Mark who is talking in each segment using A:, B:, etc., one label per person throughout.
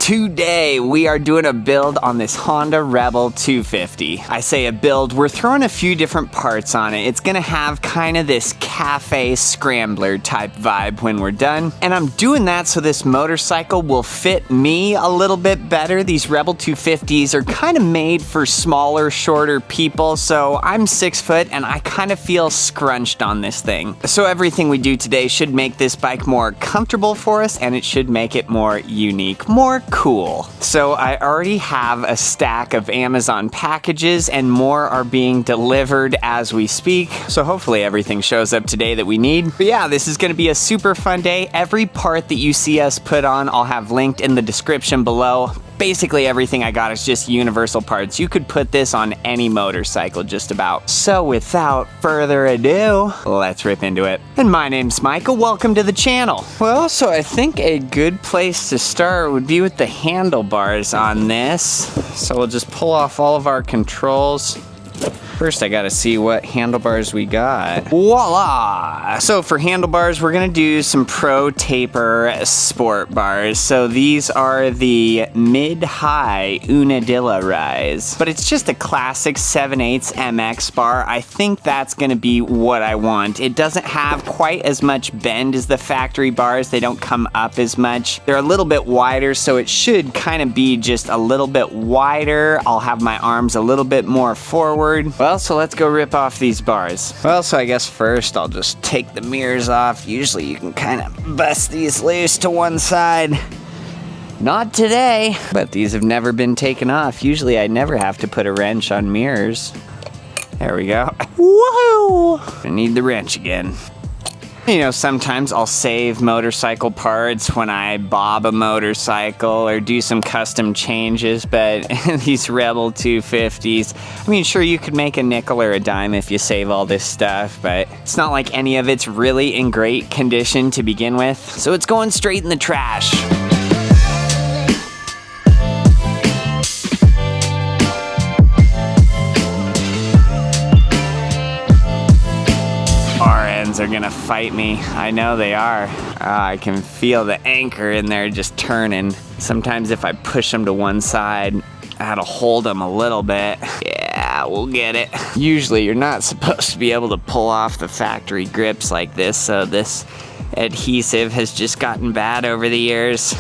A: Today we are doing a build on this Honda Rebel 250. I say a build, we're throwing a few different parts on it. It's gonna have kind of this cafe scrambler type vibe when we're done. And I'm doing that so this motorcycle will fit me a little bit better. These Rebel 250s are kind of made for smaller, shorter people. So I'm 6 foot and I kind of feel scrunched on this thing. So everything we do today should make this bike more comfortable for us, and it should make it more unique, more cool. So I already have a stack of Amazon packages and more are being delivered as we speak. So hopefully everything shows up today that we need. But yeah, this is gonna be a super fun day. Every part that you see us put on, I'll have linked in the description below. Basically everything I got is just universal parts. You could put this on any motorcycle just about. So without further ado, let's rip into it. And my name's Michael, welcome to the channel. Well, so I think a good place to start would be with the handlebars on this. So we'll just pull off all of our controls. First, I gotta see what handlebars we got. Voila! So for handlebars, we're gonna do some Pro Taper Sport bars. So these are the mid-high Unadilla Rise. But it's just a classic 7/8 MX bar. I think that's gonna be what I want. It doesn't have quite as much bend as the factory bars. They don't come up as much. They're a little bit wider, so it should kind of be just a little bit wider. I'll have my arms a little bit more forward. Well, so let's go rip off these bars. Well, so I guess first I'll just take the mirrors off. Usually you can kind of bust these loose to one side. Not today, but these have never been taken off. Usually I never have to put a wrench on mirrors. There we go. Woohoo! I need the wrench again. You know, sometimes I'll save motorcycle parts when I bob a motorcycle or do some custom changes, but these Rebel 250s, I mean, sure, you could make a nickel or a dime if you save all this stuff, but it's not like any of it's really in great condition to begin with, so it's going straight in the trash. Are gonna fight me. I know they are. I can feel the anchor in there just turning. Sometimes if I push them to one side, I had to hold them a little bit. Yeah, we'll get it. Usually you're not supposed to be able to pull off the factory grips like this, so this adhesive has just gotten bad over the years.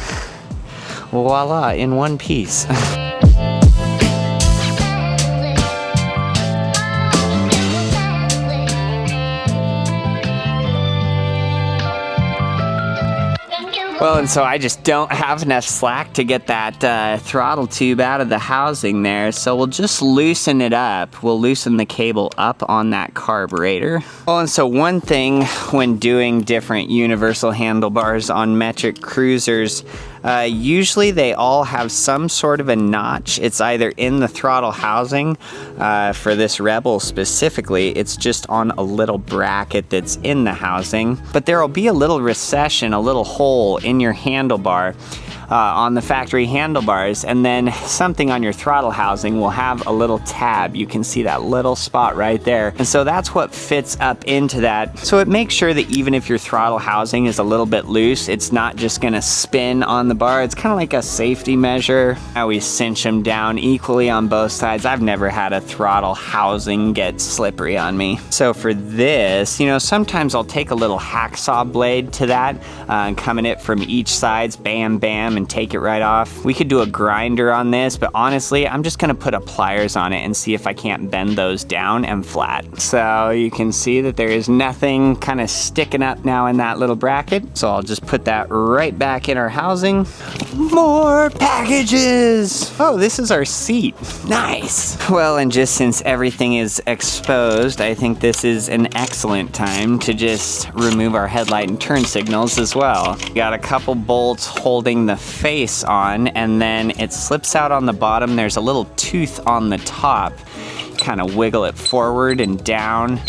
A: Voila, in one piece. Well, and so I just don't have enough slack to get that throttle tube out of the housing there, so we'll just loosen it up. We'll loosen the cable up on that carburetor. Well, and so one thing when doing different universal handlebars on metric cruisers, usually they all have some sort of a notch. It's either in the throttle housing, for this Rebel specifically, it's just on a little bracket that's in the housing, but there'll be a little recession, a little hole in your handlebar on the factory handlebars, and then something on your throttle housing will have a little tab. You can see that little spot right there, and so that's what fits up into that. So it makes sure that even if your throttle housing is a little bit loose, it's not just gonna spin on the bar. It's kind of like a safety measure. I always cinch them down equally on both sides. I've never had a throttle housing get slippery on me. So for this, you know, sometimes I'll take a little hacksaw blade to that and come in it from each sides, bam, bam, and take it right off. We could do a grinder on this, but honestly, I'm just gonna put a pliers on it and see if I can't bend those down and flat. So you can see that there is nothing kind of sticking up now in that little bracket. So I'll just put that right back in our housing. More packages! Oh, this is our seat. Nice. Well, and just since everything is exposed, I think this is an excellent time to just remove our headlight and turn signals as well. Got a couple bolts holding the face on, and then it slips out on the bottom. There's a little tooth on the top. Kind of wiggle it forward and down.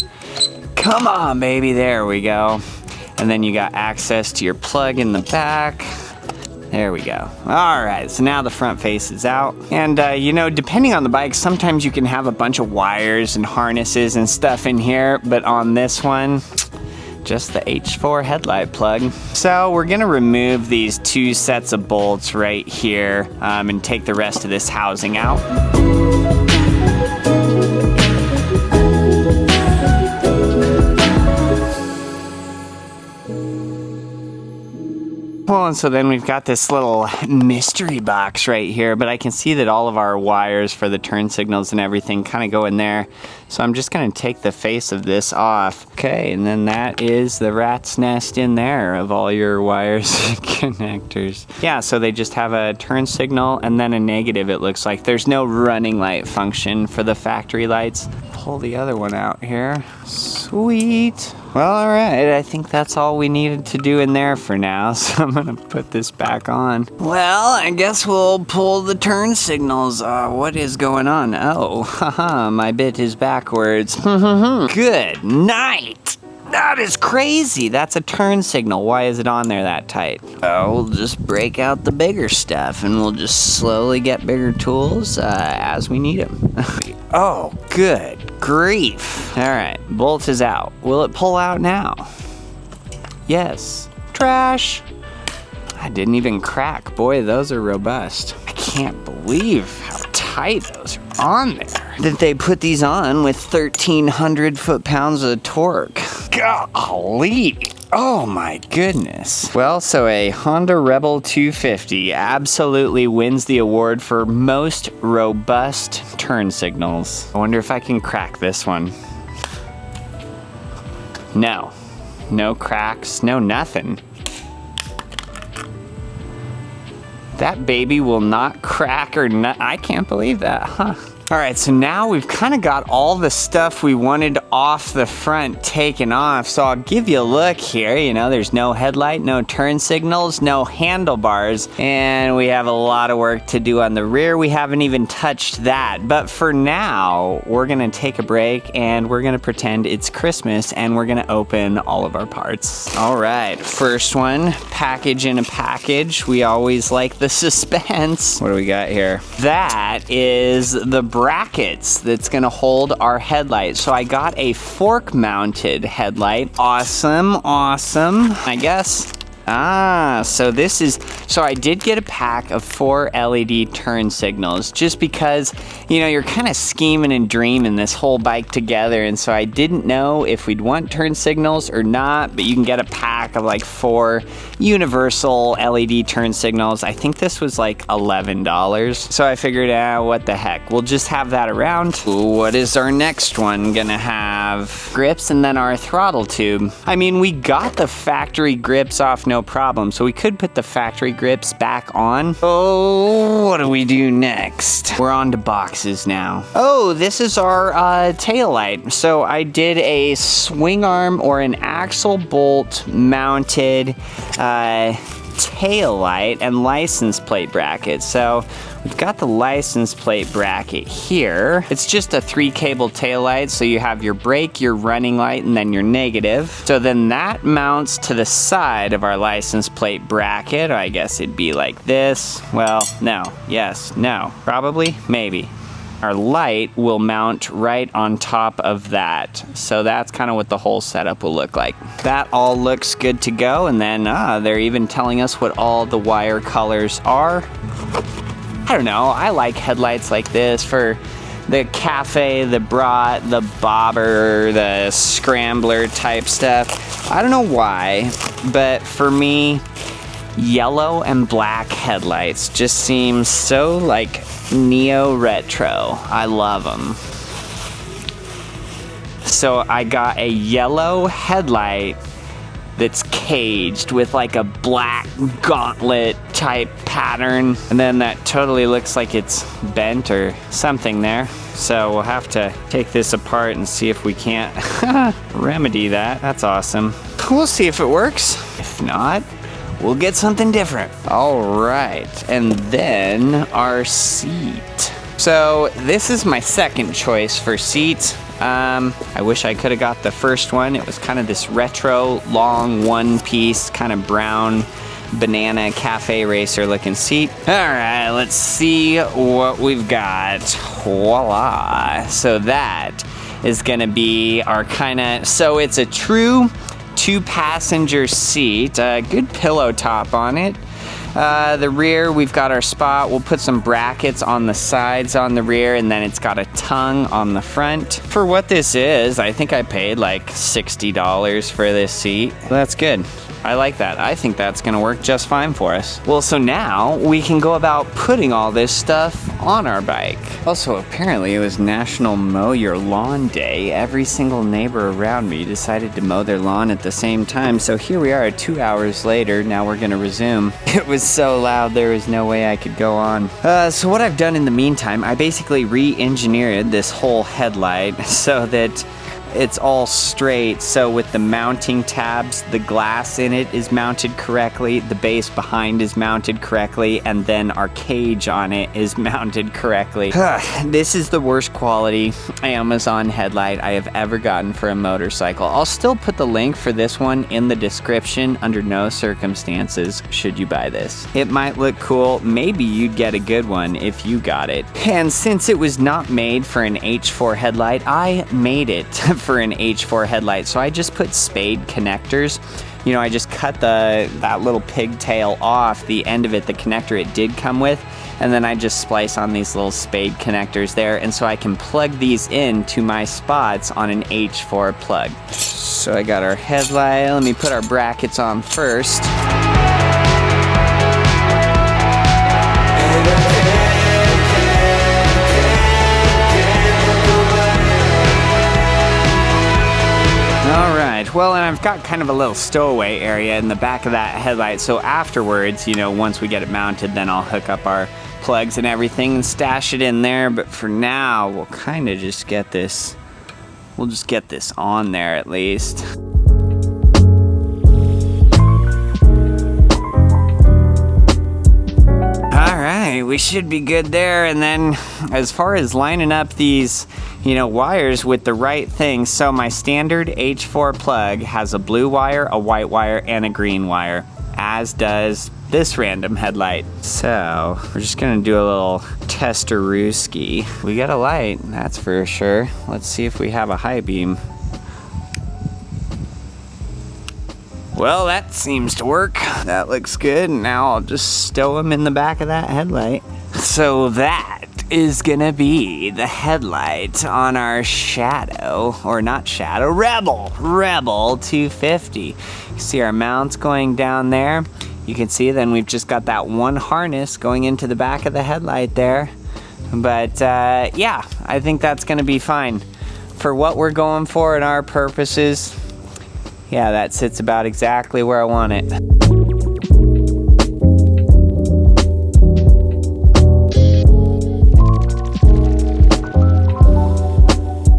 A: Come on, baby, there we go. And then you got access to your plug in the back. There we go. All right, so now the front face is out. And you know, depending on the bike, sometimes you can have a bunch of wires and harnesses and stuff in here, but on this one, just the H4 headlight plug. So we're gonna remove these 2 sets of bolts right here and take the rest of this housing out. Well, and so then we've got this little mystery box right here, but I can see that all of our wires for the turn signals and everything kind of go in there. So I'm just gonna take the face of this off. Okay, and then that is the rat's nest in there of all your wires and connectors. Yeah, so they just have a turn signal and then a negative, it looks like. There's no running light function for the factory lights. Pull the other one out here. Sweet. Well, all right, I think that's all we needed to do in there for now, so I'm gonna put this back on. Well, I guess we'll pull the turn signals. What is going on? Oh, haha, my bit is backwards. Good night. That is crazy. That's a turn signal. Why is it on there that tight? Oh, we'll just break out the bigger stuff and we'll just slowly get bigger tools as we need them. Oh, good grief. All right, bolt is out. Will it pull out now? Yes. Trash. I didn't even crack. Boy, those are robust. I can't believe how tight those are on there. That they put these on with 1,300 foot-pounds of torque. Golly. Oh my goodness. Well, so a Honda Rebel 250 absolutely wins the award for most robust turn signals. I wonder if I can crack this one. No. No cracks, no nothing. That baby will not crack or I can't believe that, huh? All right, so now we've kind of got all the stuff we wanted off the front taken off. So I'll give you a look here. You know, there's no headlight, no turn signals, no handlebars, and we have a lot of work to do on the rear. We haven't even touched that. But for now, we're gonna take a break and we're gonna pretend it's Christmas and we're gonna open all of our parts. All right, first one, package in a package. We always like the suspense. What do we got here? That is the brackets that's gonna hold our headlight. So I got a fork mounted headlight. Awesome, awesome. I guess. So I did get a pack of 4 LED turn signals just because, you know, you're kind of scheming and dreaming this whole bike together. And so I didn't know if we'd want turn signals or not, but you can get a pack of like 4 universal LED turn signals. I think this was like $11. So I figured, what the heck? We'll just have that around. Ooh, what is our next one gonna have? Grips and then our throttle tube. I mean, we got the factory grips off no problem. So we could put the factory grips back on. Oh, what do we do next? We're on to boxes now. Oh, this is our tail light. So I did a swing arm or an axle bolt mounted tail light and license plate bracket. So we've got the license plate bracket here. It's just a 3-cable tail light. So you have your brake, your running light, and then your negative. So then that mounts to the side of our license plate bracket. I guess it'd be like this. Well, no, yes, no, probably, maybe. Our light will mount right on top of that. So that's kind of what the whole setup will look like. That all looks good to go. And then they're even telling us what all the wire colors are. I don't know, I like headlights like this for the cafe, the brat, the bobber, the scrambler type stuff. I don't know why, but for me, yellow and black headlights just seem so like neo-retro. I love them. So I got a yellow headlight that's caged with like a black gauntlet type pattern, and then that totally looks like it's bent or something there. So we'll have to take this apart and see if we can't remedy that. That's awesome. We'll see if it works. If not, we'll get something different. All right, and then our seat. So this is my second choice for seat. I wish I could have got the first one. It was kind of this retro, long, one-piece, kind of brown, banana cafe racer looking seat. All right, let's see what we've got. Voila. So that is gonna be our kind of, so it's a true 2-passenger seat, good pillow top on it. The rear, we've got our spot. We'll put some brackets on the sides on the rear, and then it's got a tongue on the front. For what this is, I think I paid like $60 for this seat. That's good. I like that. I think that's gonna work just fine for us. Well, so now we can go about putting all this stuff on our bike. Also, apparently it was National Mow Your Lawn Day. Every single neighbor around me decided to mow their lawn at the same time. So here we are 2 hours later. Now we're gonna resume. It was so loud, there was no way I could go on. So what I've done in the meantime, I basically re-engineered this whole headlight so that it's all straight. So with the mounting tabs, the glass in it is mounted correctly, the base behind is mounted correctly, and then our cage on it is mounted correctly. This is the worst quality Amazon headlight I have ever gotten for a motorcycle. I'll still put the link for this one in the description. Under no circumstances should you buy this. It might look cool. Maybe you'd get a good one if you got it. And since it was not made for an H4 headlight, I made it for an H4 headlight. So I just put spade connectors. You know, I just cut that little pigtail off the end of it, the connector it did come with, and then I just splice on these little spade connectors there, and so I can plug these in to my spots on an H4 plug. So I got our headlight. Let me put our brackets on first. Well, and I've got kind of a little stowaway area in the back of that headlight, so afterwards, you know, once we get it mounted, then I'll hook up our plugs and everything and stash it in there. But for now, we'll kind of just get this, we'll just get this on there at least. Alright, we should be good there. And then as far as lining up these, you know, wires with the right thing, so my standard H4 plug has a blue wire, a white wire, and a green wire, as does this random headlight. So we're just gonna do a little testerooski. We got a light, that's for sure. Let's see if we have a high beam. Well, that seems to work. That looks good. Now I'll just stow them in the back of that headlight. So that is gonna be the headlight on our Shadow, or not Shadow, Rebel 250. You see our mounts going down there. You can see then we've just got that one harness going into the back of the headlight there. But yeah, I think that's gonna be fine. For what we're going for and our purposes, yeah, that sits about exactly where I want it.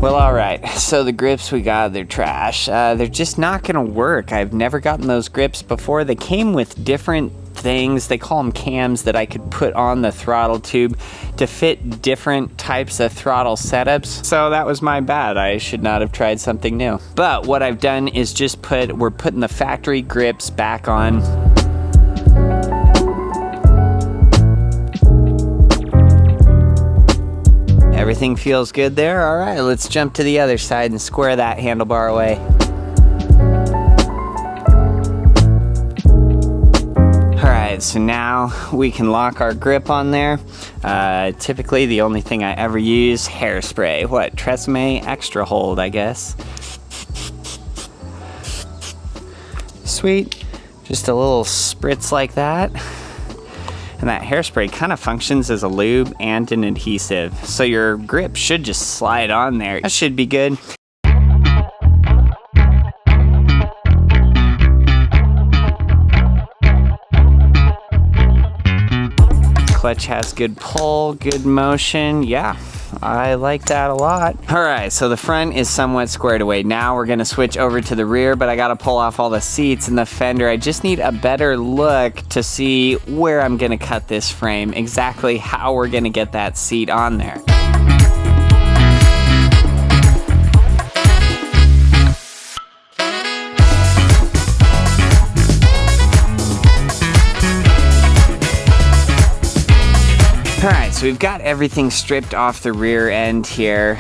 A: Well, alright, so the grips we got, they're trash. They're just not gonna work. I've never gotten those grips before. They came with different things, they call them cams, that I could put on the throttle tube to fit different types of throttle setups. So that was my bad. I should not have tried something new. But what I've done is just we're putting the factory grips back on. Everything feels good there. All right, let's jump to the other side and square that handlebar away. All right, so now we can lock our grip on there. Typically, the only thing I ever use, hairspray. What, Tresemme Extra Hold, I guess. Sweet, just a little spritz like that. And that hairspray kind of functions as a lube and an adhesive. So your grip should just slide on there. That should be good. Clutch has good pull, good motion. Yeah, I like that a lot. All right, so the front is somewhat squared away. Now we're gonna switch over to the rear, but I gotta pull off all the seats and the fender. I just need a better look to see where I'm gonna cut this frame, exactly how we're gonna get that seat on there. Alright, so we've got everything stripped off the rear end here,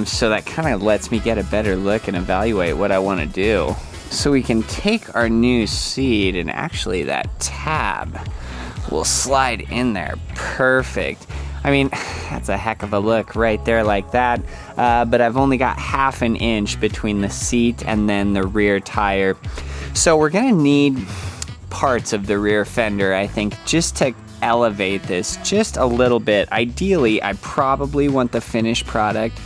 A: so that kind of lets me get a better look and evaluate what I want to do. So we can take our new seat, and actually that tab will slide in there. Perfect. I mean, that's a heck of a look right there like that, but I've only got 1/2 inch between the seat and then the rear tire. So we're gonna need parts of the rear fender, I think, just to elevate this just a little bit. Ideally, I probably want the finished product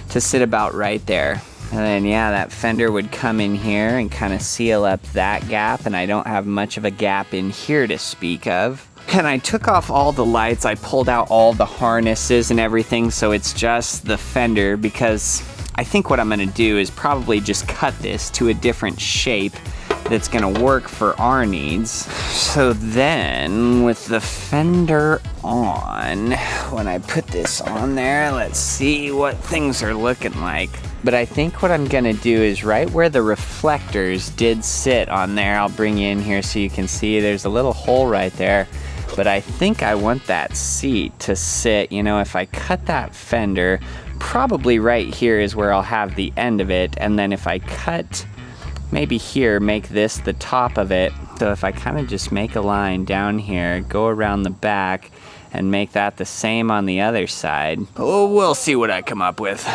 A: to sit about right there. And then, yeah, that fender would come in here and kind of seal up that gap, and I don't have much of a gap in here to speak of. And I took off all the lights, I pulled out all the harnesses and everything, so it's just the fender, because I think what I'm gonna do is probably just cut this to a different shape that's gonna work for our needs. So then, with the fender on, when I put this on there, let's see what things are looking like. But I think what I'm gonna do is right where the reflectors did sit on there, I'll bring you in here so you can see there's a little hole right there. But I think I want that seat to sit, you know, if I cut that fender, probably right here is where I'll have the end of it. And then if I cut maybe here, make this the top of it. So if I kind of just make a line down here, go around the back, and make that the same on the other side. Oh, we'll see what I come up with.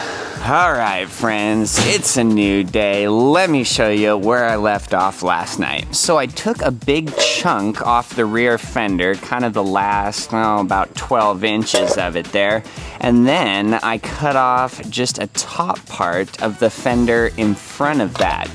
A: All right, friends, it's a new day. Let me show you where I left off last night. So I took a big chunk off the rear fender, kind of the last, about 12 inches of it there. And then I cut off just a top part of the fender in front of that,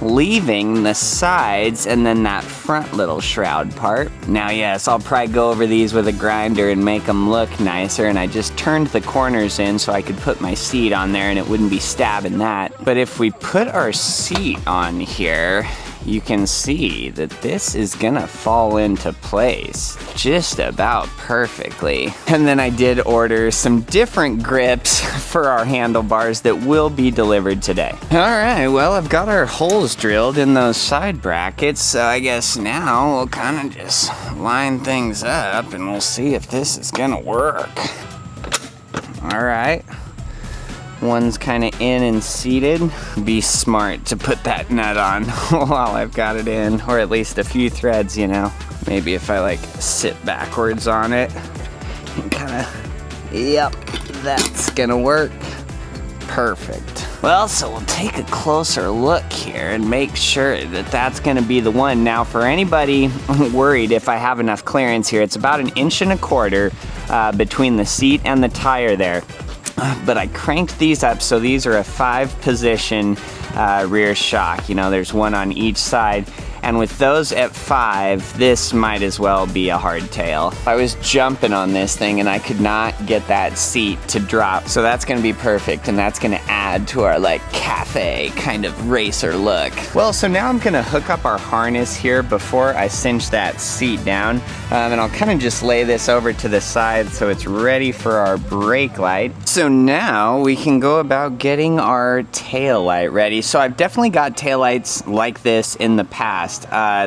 A: leaving the sides and then that front little shroud part. Now, yes, I'll probably go over these with a grinder and make them look nicer, and I just turned the corners in so I could put my seat on there and it wouldn't be stabbing that. But if we put our seat on here, you can see that this is gonna fall into place just about perfectly. And then I did order some different grips for our handlebars that will be delivered today. All right, well, I've got our holes drilled in those side brackets, so I guess now we'll kind of just line things up and we'll see if this is gonna work. All right. One's kind of in and seated. Be smart to put that nut on while I've got it in, or at least a few threads, you know. Maybe if I like sit backwards on it and kind of, yep, that's gonna work. Perfect. Well, so we'll take a closer look here and make sure that that's gonna be the one. Now, for anybody worried if I have enough clearance here, it's about 1.25 inches between the seat and the tire there. But I cranked these up, so these are a 5-position rear shock. You know, there's one on each side. And with those at 5, this might as well be a hardtail. I was jumping on this thing and I could not get that seat to drop. So that's gonna be perfect, and that's gonna add to our like cafe kind of racer look. Well, so now I'm gonna hook up our harness here before I cinch that seat down. And I'll kind of just lay this over to the side so it's ready for our brake light. So now we can go about getting our tail light ready. So I've definitely got tail lights like this in the past.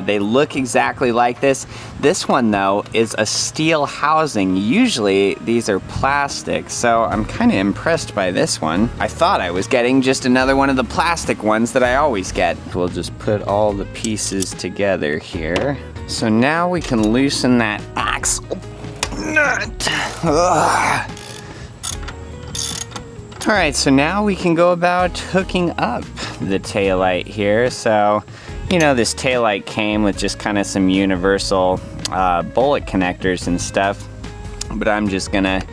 A: They look exactly like this. This one though is a steel housing. Usually these are plastic, so I'm kind of impressed by this one. I thought I was getting just another one of the plastic ones that I always get. We'll just put all the pieces together here. So now we can loosen that axle nut. Ugh. All right, so now we can go about hooking up the taillight here. So, you know, this taillight came with just kind of some universal bullet connectors and stuff, but I'm just gonna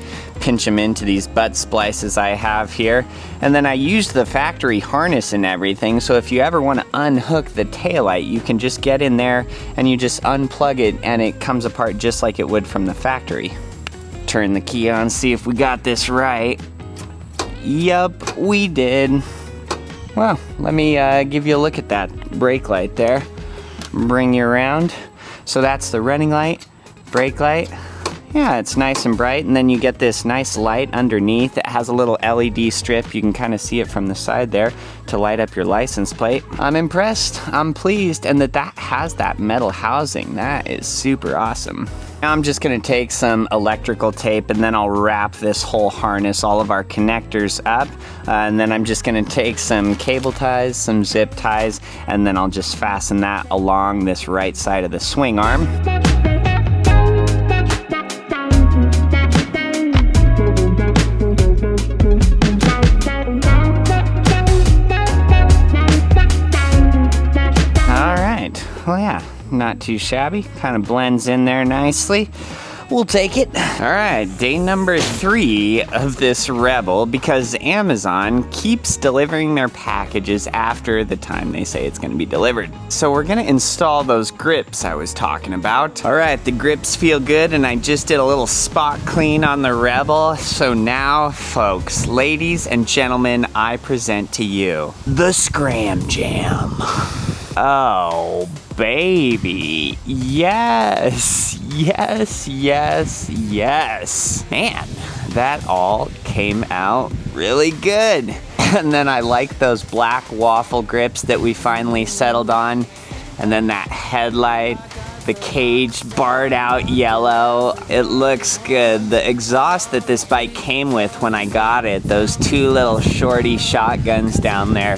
A: pinch them into these butt splices I have here. And then I used the factory harness and everything, so if you ever want to unhook the taillight, you can just get in there and you just unplug it and it comes apart just like it would from the factory. Turn the key on, see if we got this right. Yup, we did. Well, let me give you a look at that brake light there. Bring you around. So that's the running light, brake light. Yeah, it's nice and bright, and then you get this nice light underneath. It has a little LED strip. You can kind of see it from the side there to light up your license plate. I'm impressed. I'm pleased, and that has that metal housing. That is super awesome. Now I'm just gonna take some electrical tape and then I'll wrap this whole harness, all of our connectors up, and then I'm just gonna take some cable ties, some zip ties, and then I'll just fasten that along this right side of the swing arm. Well, yeah, not too shabby. Kind of blends in there nicely. We'll take it. All right, day number 3 of this Rebel, because Amazon keeps delivering their packages after the time they say it's gonna be delivered. So we're gonna install those grips I was talking about. All right, the grips feel good, and I just did a little spot clean on the Rebel. So now, folks, ladies and gentlemen, I present to you the Scram Jam. Oh, baby. Yes, yes, yes, yes. Man, that all came out really good. And then I like those black waffle grips that we finally settled on. And then that headlight, the cage barred out yellow. It looks good. The exhaust that this bike came with when I got it, those 2 little shorty shotguns down there,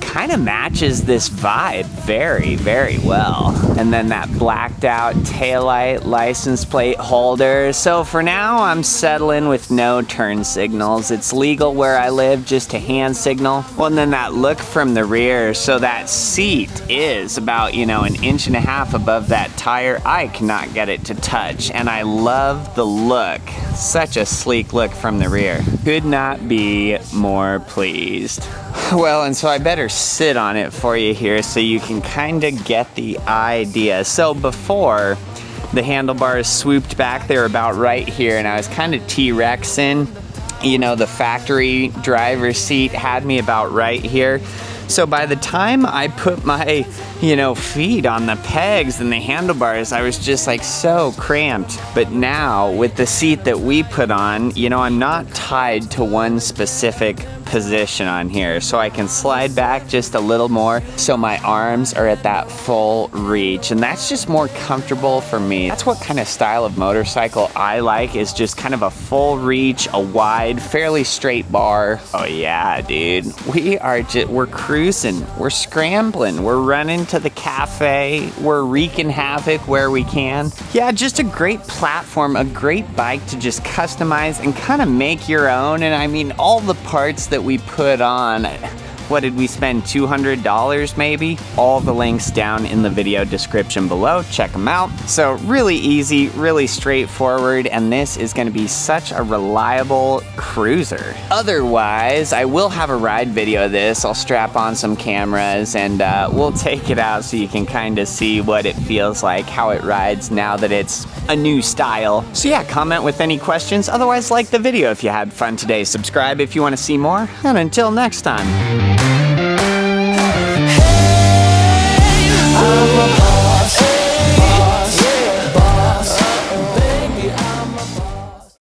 A: kind of matches this vibe very, very well. And then that blacked out taillight license plate holder. So for now, I'm settling with no turn signals. It's legal where I live just to hand signal. Well, and then that look from the rear. So that seat is about, you know, 1.5 inches above that tire. I cannot get it to touch. And I love the look. Such a sleek look from the rear. Could not be more pleased. Well, and so I better sit on it for you here so you can kind of get the idea. So before, the handlebars swooped back, they were about right here, and I was kind of T-Rexing. You know, the factory driver's seat had me about right here. So by the time I put my, you know, feet on the pegs and the handlebars, I was just like so cramped. But now with the seat that we put on, you know, I'm not tied to one specific position on here, so I can slide back just a little more so my arms are at that full reach, and that's just more comfortable for me. That's what kind of style of motorcycle I like, is just kind of a full reach, a wide, fairly straight bar. Oh yeah, dude, we're cruising, we're scrambling, we're running to the cafe, we're wreaking havoc where we can. Yeah, just a great platform, a great bike to just customize and kind of make your own. And I mean, all the parts that we put on, what did we spend, $200 maybe? All the links down in the video description below, check them out. So really easy, really straightforward, and this is gonna be such a reliable cruiser. Otherwise, I will have a ride video of this. I'll strap on some cameras and we'll take it out so you can kind of see what it feels like, how it rides now that it's a new style. So yeah, comment with any questions. Otherwise, like the video if you had fun today. Subscribe if you want to see more, and until next time.